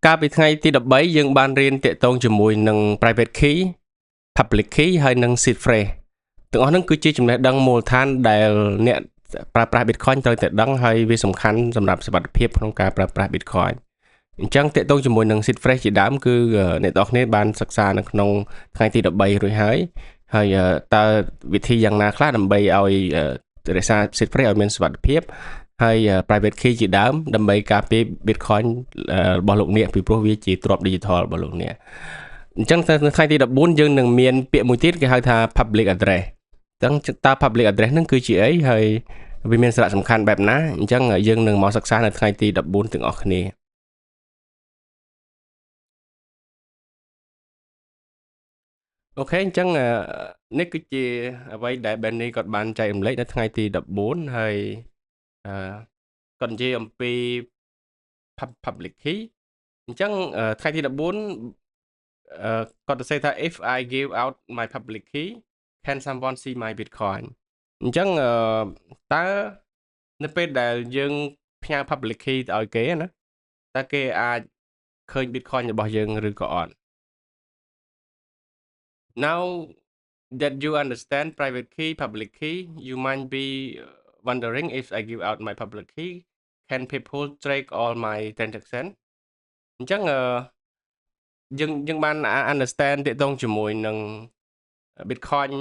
កាលពីថ្ងៃទី13យើងបានរៀនតាក់ទងជាមួយនឹង private key public key ហើយនិង seed phrase ទាំងអស់ហ្នឹងគឺជាចំណេះដឹងមូលដ្ឋានដែលអ្នកប្រើប្រាស់ Bitcoin ត្រូវតែដឹងហើយវាសំខាន់សម្រាប់សុវត្ថិភាពក្នុងការប្រើប្រាស់ Bitcoin អញ្ចឹងតាក់ទងជាមួយនឹង seed phrase ជាដើមគឺអ្នកទាំងអស់គ្នាបានសិក្សានៅក្នុងថ្ងៃទី13រួចហើយតើវិធីយ៉ាងណាខ្លះដើម្បីឲ្យរក្សា seed phrase ឲ្យមានសុវត្ថិភាពហើយ private key ជាដើមដើម្បីការពារ Bitcoin របស់លោកអ្នកពីព្រោះវាជាទ្រព្យ digital របស់លោកអ្នកអញ្ចឹងនៅថ្ងៃទី14យើងនឹងមានពាក្យមួយទៀតគេហៅថា public address អញ្ចឹងតើ public address ហ្នឹងគឺជាអីហើយវាមានសារៈសំខាន់បែបណាអញ្ចឹងយើងនឹងមកសិក្សានៅថ្ងៃទី14ទាំងអស់គ្នាអូខេអញ្ចឹងនេះគឺជាអ្វីដែល Benny គាត់បានចែករំលែកនៅថ្ងៃទី14ហើយគាត់និយាយអំពី public key អញ្ចឹងថ្ងៃទី14គាត់ទៅសេថា if I give out my public key can someone see my bitcoin អញ្ចឹងតើនៅពេលដែលយើងផ្ញើ public key ទៅឲ្យគេណាតើគេអាចឃើញ bitcoin របស់យើងឬក៏អត់ Now that you understand private key public key you might be wondering if I give out my public key can people track all my transaction អញ្ចឹងយើងបាន understand ទាក់ទងជាមួយនឹង Bitcoin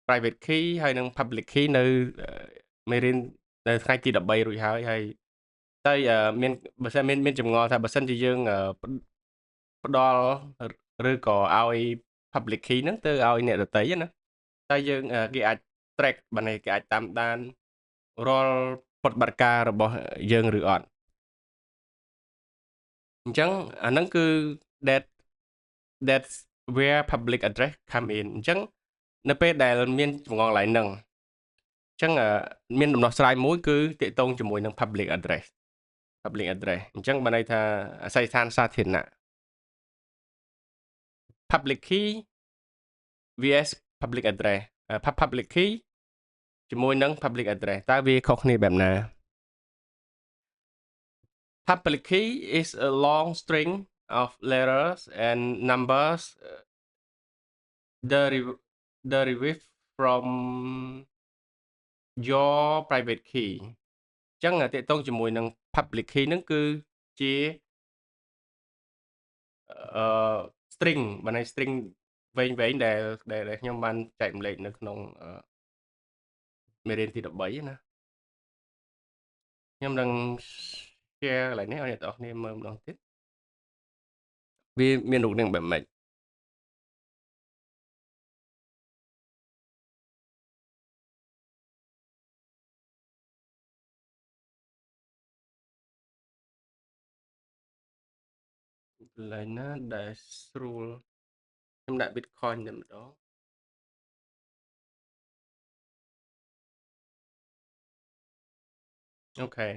private key ហើយនិង public key នៅមេរៀននៅថ្ងៃទី13រួចហើយតែមានបើសិនមានចម្ងល់ថាបើសិនជាយើងផ្ដល់ឬក៏ឲ្យ public key ហ្នឹងទៅឲ្យអ្នកដទៃណាតែយើងគេអាច track បានគេអាចតាមដានរាល់ប្រតិបត្តិការរបស់យើងឬអត់អញ្ចឹងអាហ្នឹងគឺ that's where public address come in អញ្ចឹងនៅពេលដែលមានចម្ងល់ឡើងហ្នឹងអញ្ចឹងមានដំណោះស្រាយមួយគឺតាក់ទងជាមួយនឹង public address អញ្ចឹងបានន័យថាអាស័យដ្ឋានសាធារណៈ public key vs public address public key ជាមួយនឹង public address តើវាខុសគ្នាបែបណា public key is a long string of letters and numbers derived from your private key អញ្ចឹងតាក់ទងជាមួយនឹង public key ហ្នឹងគឺជាstring បានន័យ string វែងដែលខ្ញុំបានចែករំលែកនៅក្នុងមេរៀនទី13ណាខ្ញុំនឹង share កន្លែងនេះឲ្យអ្នកទាំងអស់គ្នាមើលម្ដងទៀតវាមានរូបរាងបែបម៉េចកន្លែងណាដែលស្រួលខ្ញុំដាក់ Bitcoin តែម្ដងអូខេ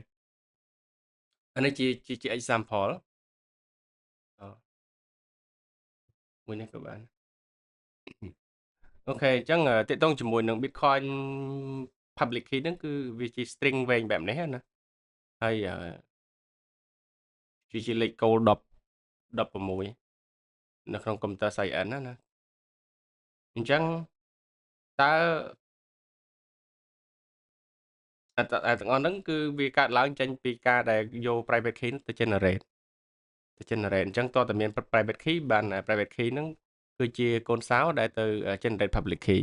អានេះជា example មួយនេះក៏បានអូខេអញ្ចឹងតាក់ទងជាមួយនឹង Bitcoin public key ហ្នឹងគឺវាជា string វែងបែបនេះណាហើយវាជាលេខគោល16នៅក្នុង computer science ណាអញ្ចឹងតើទាំងអស់ហ្នឹងគឺវាកើតឡើងចេញពីការដែលយក private key ទៅ generate អញ្ចឹងតើតើមាន private key បាន private key ហ្នឹងគឺជាកូនសោដែលទៅ generate public key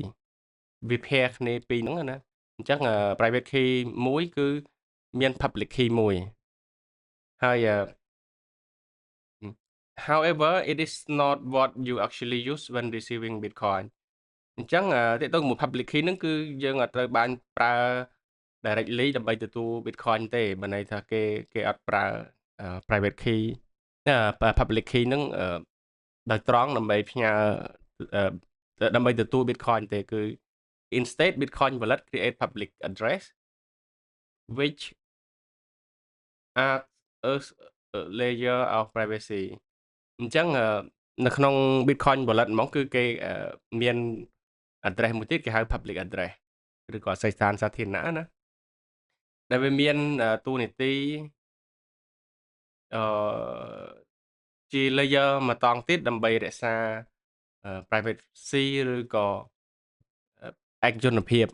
វា pair គ្នាពីរហ្នឹងណាអញ្ចឹងprivate key មួយគឺមាន public key មួយហើយ however it is not what you actually use when receiving Bitcoin អញ្ចឹងទាក់ទងជាមួយ public key ហ្នឹងគឺយើងអត់ត្រូវបានប្រើ directly ដើម្បីទទួល Bitcoin ទេបើន័យថាគេអត់ប្រើ private key public key ហ្នឹងដោយត្រង់ដើម្បីផ្ញើដើម្បីទទួល Bitcoin ទេគឺ instead Bitcoin wallet create public address which adds a layer of privacy អញ្ចឹងនៅក្នុង Bitcoin wallet ហ្មងគឺគេមាន address មួយទៀតគេហៅ public address ឬក៏អាសយដ្ឋានសាធារណៈណាដែលវាមានតួនាទី ជា layer ម្តងទៀតដើម្បីរក្សា privacy ឬក៏ឯកជនភាព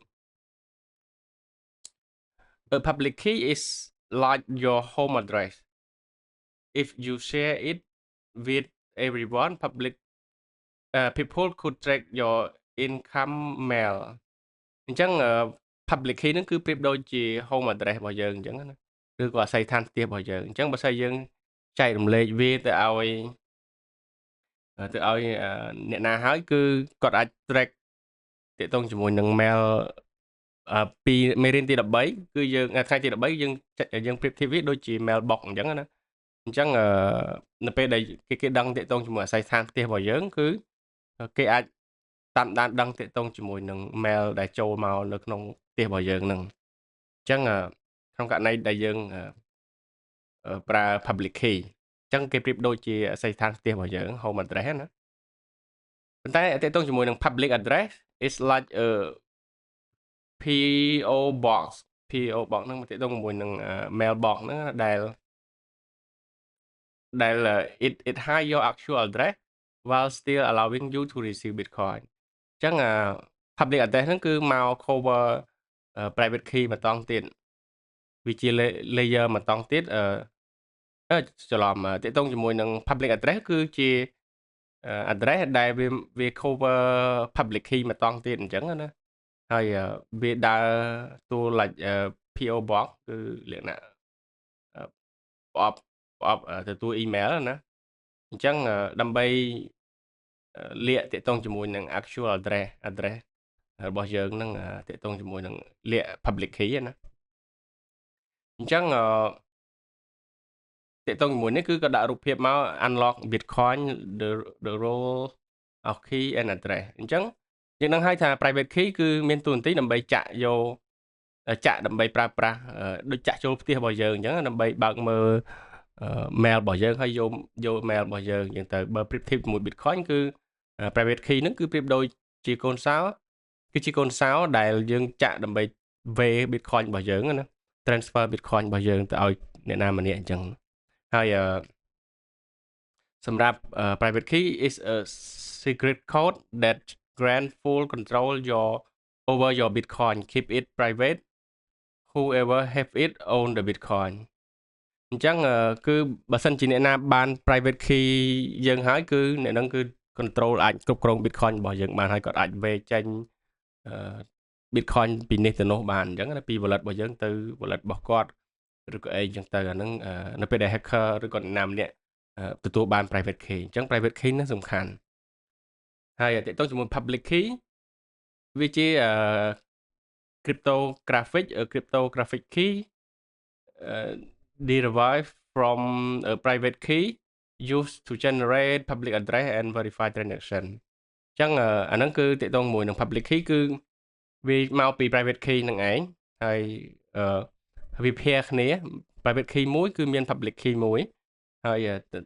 A public key is like your home address. If you share it with everyone, people could track your income mail អញ្ចឹង public key ហ្នឹងគឺប្រៀបដូចជា home address របស់យើងអញ្ចឹងណាឬក៏អាស័យដ្ឋានផ្ទះរបស់យើងអញ្ចឹងបើសិនយើងចែករំលែកវាទៅឲ្យអ្នកណាហើយគឺគាត់អាច track ទាក់ទងជាមួយនឹង mail ពីមេរៀនទី13គឺយើងថ្ងៃទី13យើងប្រៀបធៀបវាដូចជា mailbox អញ្ចឹងណាអញ្ចឹងនៅពេលដែលគេដឹងទាក់ទងជាមួយអាស័យដ្ឋានផ្ទះរបស់យើងគឺគេអាចតាមដានដឹងទាក់ទងជាមួយនឹង mail ដែលចូលមកនៅក្នុងផ្ទះរបស់យើងហ្នឹងអញ្ចឹងក្នុងករណីដែលយើងប្រើ public key អញ្ចឹងគេប្រៀបដូចជាអាស័យដ្ឋានផ្ទះរបស់យើង home address ណាប៉ុន្តែទាក់ទងជាមួយនឹង public address is like a PO box ហ្នឹងទាក់ទងជាមួយនឹង mailbox ហ្នឹងដែល it hide your actual address while still allowing you to receive Bitcoin អញ្ចឹងpublic address ហ្នឹងគឺមក cover private key ម្តងទៀតវាជា layer ម្តងទៀតច្រឡំទាក់ទងជាមួយនឹង public address គឺជា address ដែលវា cover public key ម្តងទៀតអញ្ចឹងណាហើយវាដើរតួ like PO box គឺលក្ខណៈប្រអប់ទទួល email ណាអញ្ចឹងដើម្បីលាក់ទាក់ទងជាមួយនឹង actual address របស់យើងហ្នឹងទាក់ទងជាមួយនឹងលាក់ public key ណាអញ្ចឹងទាក់ទងជាមួយនេះគឺក៏ដាក់រូបភាពមក unlock Bitcoin the role of key and address អញ្ចឹងយើងនឹងហៅថា private key គឺមានតួនាទីដើម្បីចាក់ដើម្បីប្រើប្រាស់ដូចចាក់ចូលផ្ទះរបស់យើងអញ្ចឹងដើម្បីបើកមើលmail របស់យើងហើយយក mail របស់យើងអញ្ចឹងទៅបើប្រៀបធៀបជាមួយ Bitcoin គឺ private key ហ្នឹងគឺប្រៀបដូចជាកូនសោគឺជាកូនសោដែលយើងចាក់ដើម្បីវេ Bitcoin របស់យើងណា transfer Bitcoin របស់យើងទៅឲ្យអ្នកណាម្នាក់អញ្ចឹងហើយសម្រាប់ private key is a secret code that grant full control over your Bitcoin keep it private whoever have it own the Bitcoin អញ្ចឹងគឺបើសិនជាអ្នកណាបាន private key យើងហើយគឺអ្នកហ្នឹងគឺ control អាចគ្រប់គ្រង Bitcoin របស់យើងបានហើយគាត់អាចវេចេញBitcoin ពីនេះទៅនោះបានអញ្ចឹងណាពី wallet របស់យើងទៅ wallet របស់គាត់ឬក៏អីអញ្ចឹងទៅអាហ្នឹងនៅពេលដែល hacker ឬក៏អ្នកណាម្នាក់ទទួលបាន private key អញ្ចឹង private key ហ្នឹងសំខាន់ហើយទាក់ទងជាមួយ public key វាជាcryptographic key derived from a private key used to generate public address and verify transaction អញ្ចឹងអាហ្នឹងគឺទាក់ទងជាមួយនឹង public key គឺវាមកពី private key ហ្នឹងឯងហើយវា pair គ្នា private key មួយគឺមាន public key មួយហើយ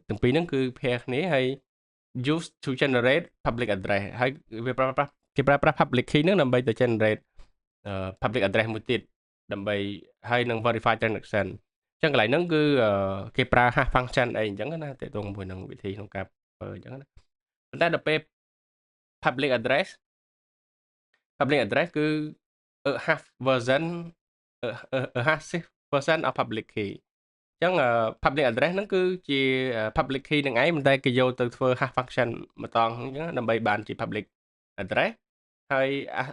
ទាំងពីរហ្នឹងគឺ pair គ្នាហើយ used to generate public address ហើយវាប្រើប្រាស់ public key ហ្នឹងដើម្បីទៅ generate public address មួយទៀតដើម្បីហើយនឹង verify transaction អញ្ចឹងកន្លែងហ្នឹងគឺគេប្រើ hash function អីអញ្ចឹងណាទាក់ទងជាមួយនឹងវិធីក្នុងការប្រើអញ្ចឹងណាប៉ុន្តែដល់ពេល public address គឺ a hash version of public key អញ្ចឹង public address ហ្នឹងគឺជា public key នឹងឯងប៉ុន្តែគេយកទៅធ្វើ hash function ម្ដងអញ្ចឹងដើម្បីបានជា public address ហើយ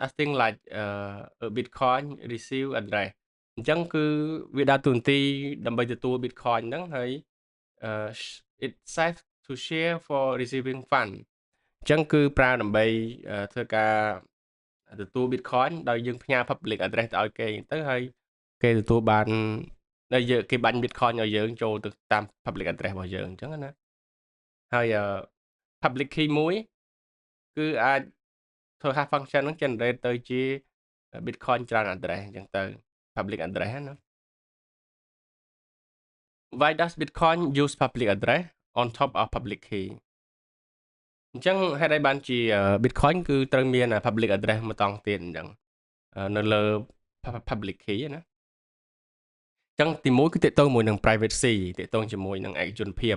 acting like a Bitcoin receive address អញ្ចឹងគឺវាដើរតួនាទីដើម្បីទទួល Bitcoin ហ្នឹងហើយ it safe to share for receiving fund អញ្ចឹងគឺប្រើដើម្បីធ្វើការទទួល Bitcoin ដោយយើងផ្ញើ public address ទៅឲ្យគេទៅហើយគេទទួលបានដែលគេបាញ់ Bitcoin ឲ្យយើងចូលទៅតាម public address របស់យើងអញ្ចឹងណាហើយ public key មួយគឺអាចធ្វើ hash function ហ្នឹង generate ទៅជា Bitcoin ច្រើន address អញ្ចឹងទៅ public address ណា Why does Bitcoin use public address on top of public key អញ្ចឹងហេតុអីបានជា Bitcoin គឺត្រូវមាន public address ម្តងទៀតអញ្ចឹងនៅលើ public key ណាអញ្ចឹងទី1គឺទាក់ទងជាមួយនឹង privacy ទាក់ទងជាមួយនឹងឯកជនភាព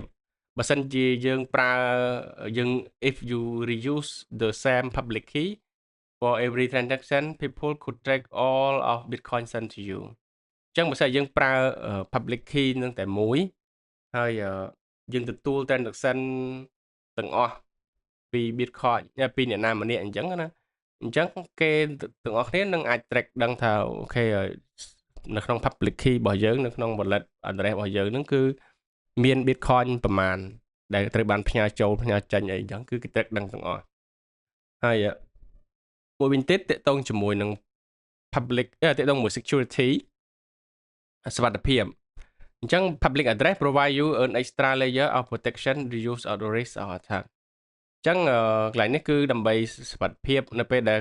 បើសិនជាយើងប្រើយើង if you reuse the same public key for every transaction people could track all of Bitcoin sent to you អញ្ចឹងបើសិនយើងប្រើ public key នឹងតែមួយហើយយើងទទួល transaction ទាំងអស់ពី Bitcoin ពីអ្នកណាម្នាក់អញ្ចឹងណាអញ្ចឹងគេទាំងអស់គ្នានឹងអាច track ដឹងថាអូខេនៅក្នុង public key របស់យើងនៅក្នុង wallet address របស់យើងហ្នឹងគឺមាន Bitcoin ប្រមាណដែលត្រូវបានផ្ញើចូលផ្ញើចេញអីអញ្ចឹងគឺគេ track ដឹងទាំងអស់ហើយមួយវិញទៀតតកតងជាមួយនឹង public តកតងមួយ security សុវត្ថិភាពអញ្ចឹង public address provide you an extra layer of protection reduce the risk of attack អញ្ចឹងកន្លែងនេះគឺដើម្បីសុវត្ថិភាពនៅពេលដែល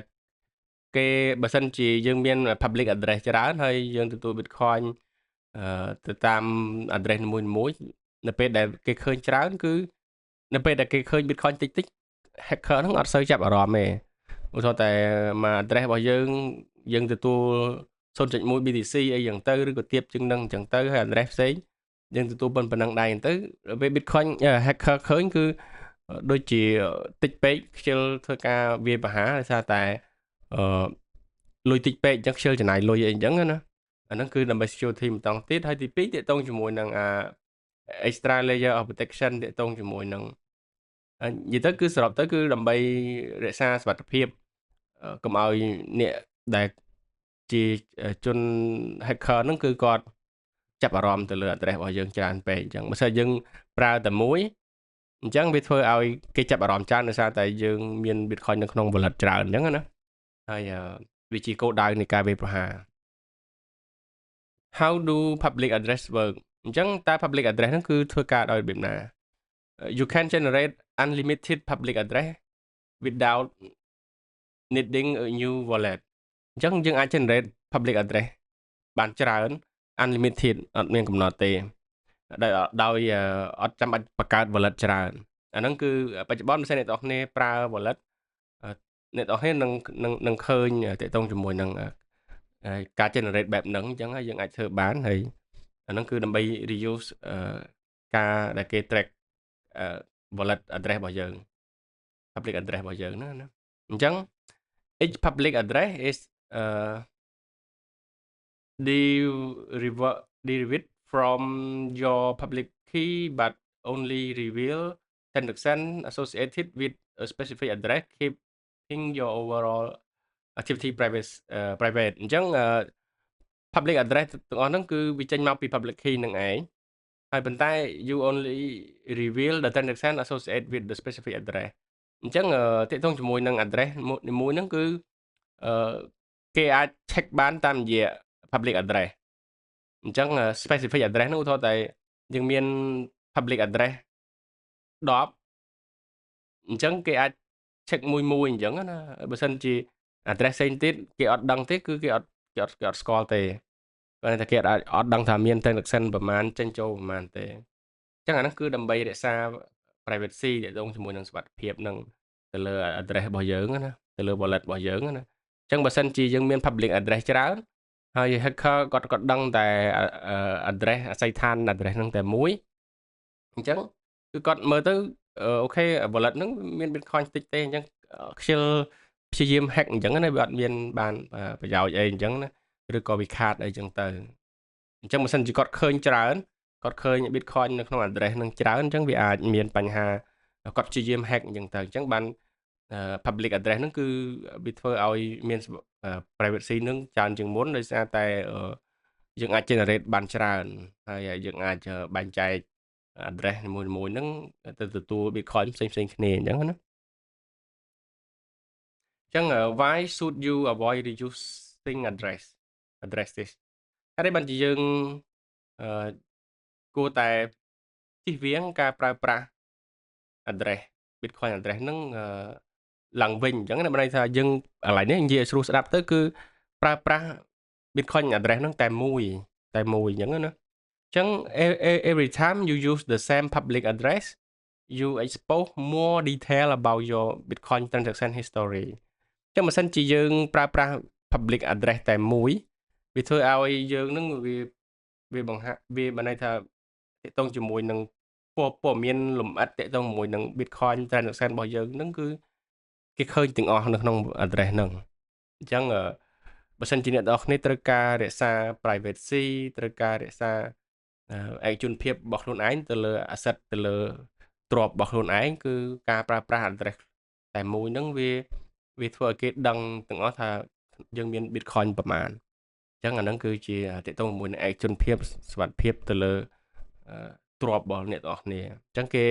គេបើសិនជាយើងមាន public address ច្រើនហើយយើងទទួល Bitcoin ទៅតាម address នីមួយៗនៅពេលដែលគេឃើញច្រើនគឺនៅពេលដែលគេឃើញ Bitcoin តិច hacker ហ្នឹងអត់សូវចាប់អារម្មណ៍ទេឧទាហរណ៍តែមក address របស់យើងទទួល0.1 BTC អីយ៉ាងទៅឬក៏ទៀបជាងនឹងអញ្ចឹងទៅហើយ address ផ្សេងយើងទទួលប៉ុណ្ណឹងដែរទៅពេល Bitcoin hacker ឃើញគឺដូចជាតិចពេកខ្ជិលធ្វើការវាយប្រហារដោយសារតែលុយតិចពេកអញ្ចឹងខ្ជិលចំណាយលុយអីអញ្ចឹងណាអាហ្នឹងគឺដើម្បី security ម្ដងទៀតហើយទី2ទាក់ទងជាមួយនឹងextra layer of protection ទាក់ទងជាមួយនឹងនិយាយទៅគឺសរុបទៅគឺដើម្បីរក្សាសុវត្ថិភាពកុំឲ្យអ្នកដែលជាជន hacker ហ្នឹងគឺគាត់ចាប់អារម្មណ៍ទៅលើ address របស់យើងច្រើនពេកអញ្ចឹងបើសិនយើងប្រើតែមួយអញ្ចឹងវាធ្វើឲ្យគេចាប់អារម្មណ៍ច្រើនដោយសារតែយើងមាន Bitcoin នៅក្នុង wallet ច្រើនអញ្ចឹងណាហើយវាជាគោលដៅនៃការវាយប្រហារ How do public address work អញ្ចឹងតើ public address ហ្នឹងគឺធ្វើការដោយរបៀបណា You can generate unlimited public address without needing a new wallet អញ្ចឹងយើងអាច generate public address បានច្រើន unlimited អត់មានកំណត់ទេដោយអត់ចាំបាច់បង្កើត wallet ច្រើនអាហ្នឹងគឺបច្ចុប្បន្នបើសិនអ្នកនរគ្នាប្រើ wallet អ្នកនរគ្នានឹងឃើញតកតងជាមួយនឹងការ generate បែបហ្នឹងអញ្ចឹងហើយយើងអាចធ្វើបានហើយអាហ្នឹងគឺដើម្បី reuse ការដែលគេ track wallet address របស់យើង public address របស់យើងណាអញ្ចឹង each public address is derived from your public key but only reveal transaction associated with a specific address keeping your overall activity private អញ្ចឹង public address ទាំងអស់ហ្នឹងគឺវាចេញមកពី public key នឹងឯងហើយប៉ុន្តែ you only reveal the transaction associated with the specific address អញ្ចឹងទាក់ទងជាមួយនឹង address នីមួយហ្នឹងគឺគេអាច check បានតាមរយៈ public address អញ្ចឹង specific address ហ្នឹងឧទាហរណ៍តែយើងមាន public address 10អញ្ចឹងគេអាច check មួយអញ្ចឹងណាបើសិនជា address ផ្សេងទៀតគេអត់ដឹងទេគឺគេអត់ស្គាល់ទេគាត់តែគេអត់ដឹងថាមាន transaction ប្រមាណចេញចូលប្រមាណទេអញ្ចឹងអាហ្នឹងគឺដើម្បីរក្សា privacy ទាក់ទងជាមួយនឹងសុវត្ថិភាពនឹងទៅលើ address របស់យើងណាទៅលើ wallet របស់យើងណាអញ្ចឹងបើសិនជាយើងមាន public address ច្រើនហើយ hacker គាត់ដឹងតែ address អាស័យដ្ឋាន address ហ្នឹងតែមួយអញ្ចឹងគឺគាត់មើលទៅអូខេ wallet ហ្នឹងមាន Bitcoin តិចទេអញ្ចឹងខ្ជិលព្យាយាម hack អញ្ចឹងណាវាអត់មានបានប្រយោជន៍អីអញ្ចឹងណាឬក៏វាខាតអីចឹងទៅអញ្ចឹងបើសិនជាគាត់ឃើញច្រើនគាត់ឃើញ Bitcoin នៅក្នុង address នឹងច្រើនអញ្ចឹងវាអាចមានបញ្ហាគាត់ព្យាយាម hack អញ្ចឹងទៅអញ្ចឹងបាន public address ហ្នឹងគឺវាធ្វើឲ្យមាន privacy នឹងច្រើនជាងមុនដោយសារតែយើងអាច generate បានច្រើនហើយយើងអាចបែងចែក address នីមួយៗហ្នឹងទៅទទួល Bitcoin ផ្សេងគ្នាអញ្ចឹងណាអញ្ចឹង why should you avoid reusing address this ហើយបានជាយើងគួរតែជៀសវាងការប្រើប្រាស់ address Bitcoin address ហ្នឹងឡើងវិញអញ្ចឹងណាបើន័យថាយើងឥឡូវនេះនិយាយស្រួលស្ដាប់ទៅគឺប្រើប្រាស់ Bitcoin address ហ្នឹងតែមួយអញ្ចឹងណាអញ្ចឹង every time you use the same public address you expose more detail about your Bitcoin transaction history អញ្ចឹងបើសិនជាយើងប្រើប្រាស់ public address តែមួយវាធ្វើឲ្យយើងនឹងវាបង្ហាក់វាបានន័យថាទាក់ទងជាមួយនឹង ព័ត៌មានលម្អិតទាក់ទងជាមួយនឹង Bitcoin transaction របស់យើងហ្នឹងគឺគេឃើញទាំងអស់នៅក្នុង address ហ្នឹងអញ្ចឹងបើសិនជាអ្នកនរគ្នាត្រូវការរក្សា privacy ត្រូវការរក្សាឯកជនភាពរបស់ខ្លួនឯងទៅលើ asset ទៅលើទ្រព្យរបស់ខ្លួនឯងគឺការប្រើប្រាស់ address តែមួយហ្នឹងវាធ្វើឲ្យគេដឹងទាំងអស់ថាយើងមាន Bitcoin ប្រមាណអញ្ចឹងអាហ្នឹងគឺជាទាក់ទងជាមួយនឹងឯកជនភាពសុវត្ថិភាពទៅលើទ្រព្យរបស់អ្នកនរគ្នាអញ្ចឹងគេ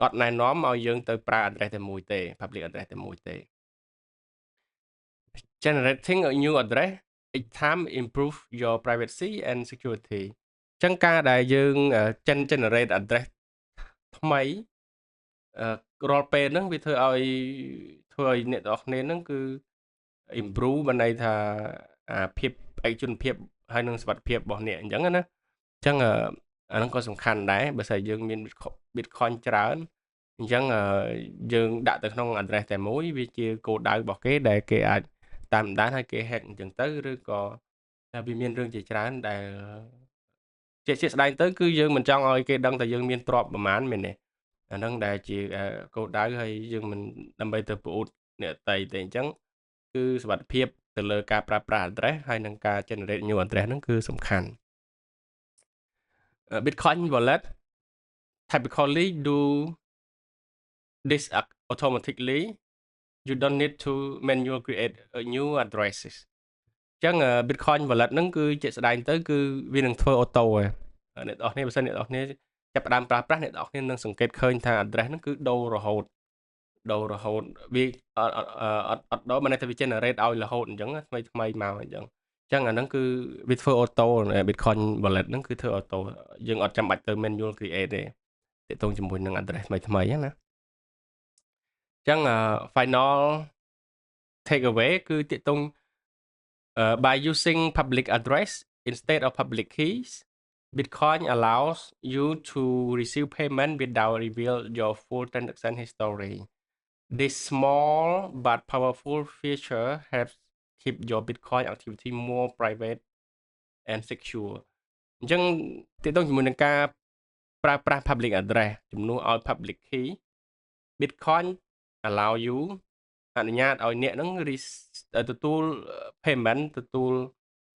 អត់ណែនាំឲ្យយើងទៅប្រើ address តែមួយទេ public address តែមួយទេ generating a new address each time improve your privacy and security អញ្ចឹងការដែលយើង generate address ថ្មីរាល់ពេលហ្នឹងវាធ្វើឲ្យអ្នកនរគ្នាហ្នឹងគឺ improve បានន័យថាភាពឯកជនភាពហើយនិងសុវត្ថិភាពរបស់អ្នកអញ្ចឹងណាអញ្ចឹងអាហ្នឹងក៏សំខាន់ដែរបើស្អីយើងមាន Bitcoin ច្រើនអញ្ចឹងយើងដាក់ទៅក្នុង address តែមួយវាជាគោលដៅរបស់គេដែលគេអាចតាមដានហើយគេ hack អញ្ចឹងទៅឬក៏វាមានរឿងជាច្រើនដែលជាស្ដែងទៅគឺយើងមិនចង់ឲ្យគេដឹងថាយើងមានទ្រព្យប្រមាណមែនទេអាហ្នឹងដែលជាគោលដៅហើយយើងមិនដើម្បីទៅប្អូតអ្នកដទៃទេអញ្ចឹងគឺសុវត្ថិភាពទៅលើការប្រើប្រាស់ address ហើយនិងការ generate new address ហ្នឹងគឺសំខាន់ Bitcoin wallet typically do this automatically you don't need to manually create a new addresses អញ្ចឹង Bitcoin wallet ហ្នឹងគឺជាស្ដែងទៅគឺវានឹងធ្វើអូតូហើយអ្នកនរគ្នាបើសិនអ្នកនរគ្នាចាប់ផ្ដើមប្រើប្រាស់អ្នកនរគ្នានឹងសង្កេតឃើញថា address ហ្នឹងគឺដូររហូតវាអត់ដូរមិនន័យថាវា generate ឲ្យរហូតអញ្ចឹងថ្មីមកអញ្ចឹងអាហ្នឹងគឺវាធ្វើអូតូ Bitcoin wallet ហ្នឹងគឺធ្វើអូតូយើងអត់ចាំបាច់ទៅ manual create ទេទាក់ទងជាមួយនឹង address ថ្មីណាអញ្ចឹងfinal takeaway គឺទាក់ទងby using public address instead of public keys Bitcoin allows you to receive payment without reveal your full transaction history This small but powerful feature helps keep your Bitcoin activity more private and secure អញ្ចឹងទាក់ទងជាមួយនឹងការប្រើប្រាស់ public address ជំនួសឲ្យ public key Bitcoin allow you អនុញ្ញាតឲ្យអ្នកហ្នឹងទទួល payment ទទួល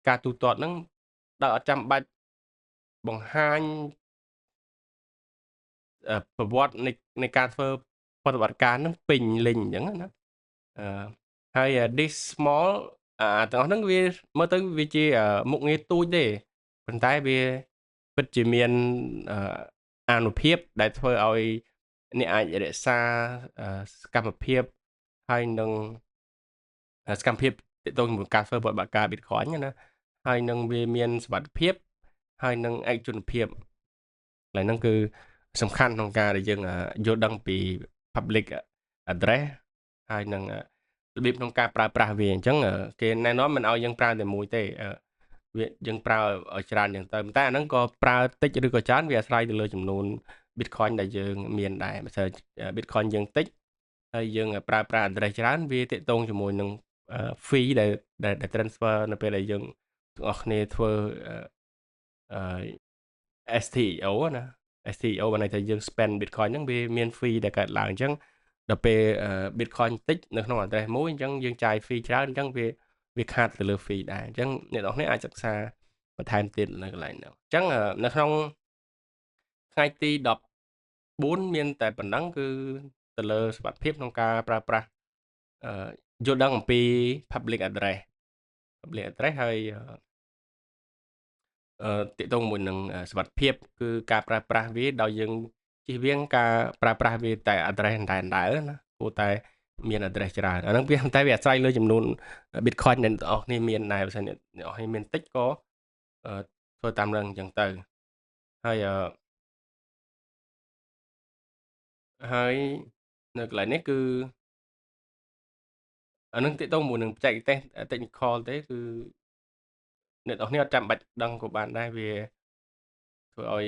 ការទូទាត់ហ្នឹងដោយអត់ចាំបាច់បង្ហាញប្រវត្តិនៃការធ្វើប្រតិបត្តិការហ្នឹងពេញលេញអញ្ចឹងណាហើយ this small ទាំងអស់ហ្នឹងវាមើលទៅវាជាមុខងារទូចទេប៉ុន្តែវាពិតជាមានអានុភាពដែលធ្វើឲ្យអ្នកអាចរក្សាសកម្មភាពហើយនឹងសកម្មភាពទាក់ទងជាមួយការធ្វើប្រតិបត្តិការ Bitcoin ណាហើយនឹងវាមានសុវត្ថិភាពហើយនឹងឯកជនភាពឡើយហ្នឹងគឺសំខាន់ក្នុងការដែលយើងយល់ដឹងពី public address ហើយនឹងរបៀបក្នុងការប្រើប្រាស់វាអញ្ចឹងគេណែនាំមិនឲ្យយើងប្រើតែមួយទេវាយើងប្រើឲ្យច្រើនអញ្ចឹងទៅតែអាហ្នឹងក៏ប្រើតិចឬក៏ច្រើនវាអាស្រ័យទៅលើចំនួន Bitcoin ដែលយើងមានដែរបើស្អី Bitcoin យើងតិចហើយយើងប្រើប្រាស់ address ច្រើនវាទាក់ទងជាមួយនឹង fee ដែល transfer នៅពេលដែលយើងទាំងអស់គ្នាធ្វើSTO ណា STO បានន័យថាយើង spend Bitcoin ហ្នឹងវាមាន fee ដែលកើតឡើងអញ្ចឹងដល់ពេល Bitcoin តិចនៅក្នុង address មួយអញ្ចឹងយើងចាយ fee ច្រើនអញ្ចឹងវាខាតទៅលើ fee ដែរអញ្ចឹងអ្នកនរគ្នាអាចសិក្សាបន្ថែមទៀតនៅកន្លែងហ្នឹងអញ្ចឹងនៅក្នុងថ្ងៃទី14មានតែប៉ុណ្ណឹងគឺទៅលើសុវត្ថិភាពក្នុងការប្រើប្រាស់យល់ដឹងអំពី public address ហើយទាក់ទងមួយនឹងសុវត្ថិភាពគឺការប្រើប្រាស់វាដោយយើងជៀសវាងការប្រើប្រាស់វាតែ address តែណាព្រោះតែមាន address ច្រើនអាហ្នឹងវាតែវាអាស្រ័យលើចំនួន Bitcoin ដែលអ្នកនរគ្នាមានដែរបើមិនអ្នកនរគ្នាមានតិចក៏ធ្វើតាមនឹងអញ្ចឹងទៅហើយនៅកន្លែងនេះគឺអានឹងទាក់ទងមួយនឹងបច្ចេកទេស technical ទេគឺអ្នកនរគ្នាអត់ចាំបាច់ដឹងក៏បានដែរវាធ្វើឲ្យ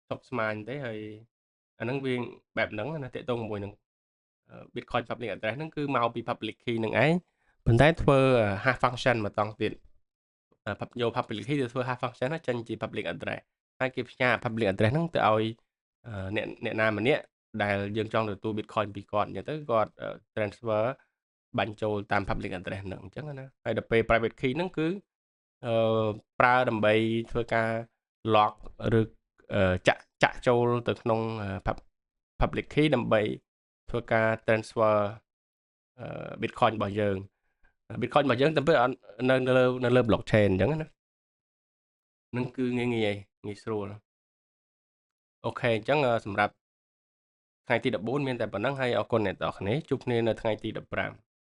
ស្មុគស្មាញទេហើយអាហ្នឹងវាបែបហ្នឹងណាតាក់ទងជាមួយនឹង Bitcoin public address ហ្នឹងគឺមកពី public key ហ្នឹងឯងប៉ុន្តែធ្វើ hash function មកតង់ទៀតយក public key ទៅធ្វើ hash function ចេញជា public address ហើយគេផ្ញើ public address ហ្នឹងទៅឲ្យ អ្នកណាម្នាក់ដែលយើងចង់ទទួល Bitcoin ពីគាត់អញ្ចឹងទៅគាត់ transfer បាញ់ចូលតាម public address ហ្នឹងអញ្ចឹងណាហើយដល់ពេល private key ហ្នឹងគឺប្រើដើម្បីធ្វើការ lock ឬចាក់ចូលទៅក្នុង public key ដើម្បីធ្វើការ transfer Bitcoin របស់យើង Bitcoin របស់យើងទៅពេលនៅលើ blockchain អញ្ចឹងណានឹងគឺងាយស្រួលអូខេអញ្ចឹងសម្រាប់ថ្ងៃទី14មានតែប៉ុណ្្នឹងហើយអរគុណអ្នកនរគ្នាជួបគ្នានៅថ្ងៃទី15